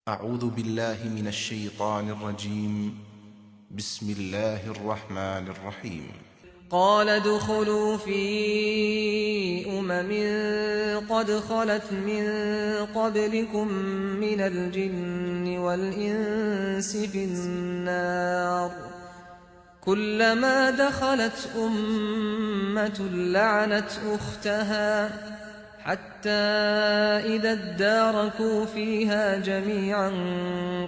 أعوذ بالله من الشيطان الرجيم. بسم الله الرحمن الرحيم. قال ادخلوا في قد خلت من قبلكم من الجن والإنس في النار كلما دخلت أمة لعنت أختها حتى إذا اداركوا فيها جميعا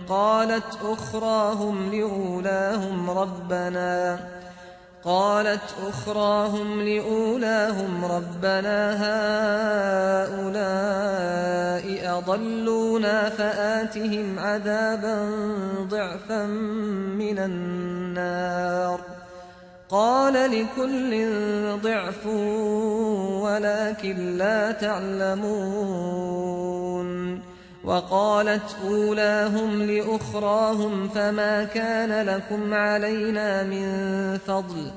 قالت أخراهم لأولاهم ربنا هؤلاء أضلونا فآتهم عذابا ضعفا من النار قال لكل ضعف ولكن لا تعلمون وقالت أولاهم لأخراهم فما كان لكم علينا من فضل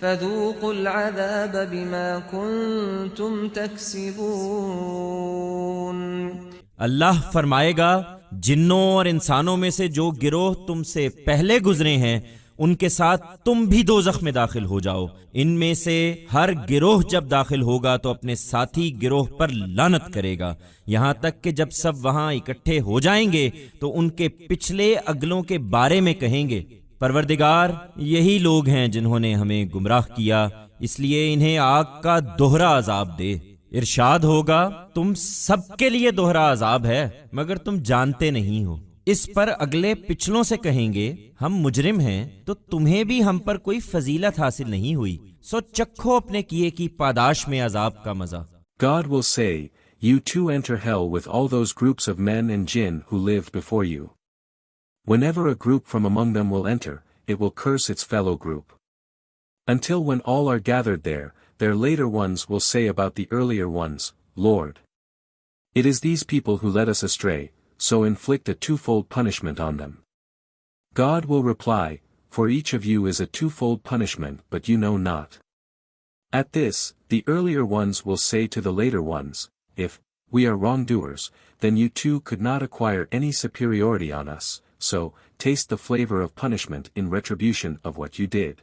فذوقوا العذاب بما كنتم تكسبون. اللہ فرمائے گا جنوں اور انسانوں میں سے جو گروہ تم سے پہلے گزرے ہیں ان کے ساتھ تم بھی دوزخ میں داخل ہو جاؤ. ان میں سے ہر گروہ جب داخل ہوگا تو اپنے ساتھی گروہ پر لعنت کرے گا یہاں تک کہ جب سب وہاں اکٹھے ہو جائیں گے تو ان کے پچھلے اگلوں کے بارے میں کہیں گے پروردگار یہی لوگ ہیں جنہوں نے ہمیں گمراہ کیا اس لیے انہیں آگ کا دوہرا عذاب دے. ارشاد ہوگا تم سب کے لیے دوہرا عذاب ہے مگر تم جانتے نہیں ہو. اس پر اگلے پچھلوں سے کہیں گے ہم مجرم ہیں تو تمہیں بھی ہم پر کوئی فضیلت حاصل نہیں ہوئی سو چکھو اپنے کیے کی پاداش میں عذاب کا مزہ. God will say, you too enter hell with all those groups of men and jinn who lived before you. Whenever a group from among them will enter, it will curse its fellow group. Until when all are gathered there, their later ones will say about the earlier ones, Lord, it is these people who led us astray, so inflict a twofold punishment on them. God will reply, for each of you is a twofold punishment but you know not. At this, the earlier ones will say to the later ones, if we are wrongdoers, then you too could not acquire any superiority on us, so taste the flavor of punishment in retribution of what you did.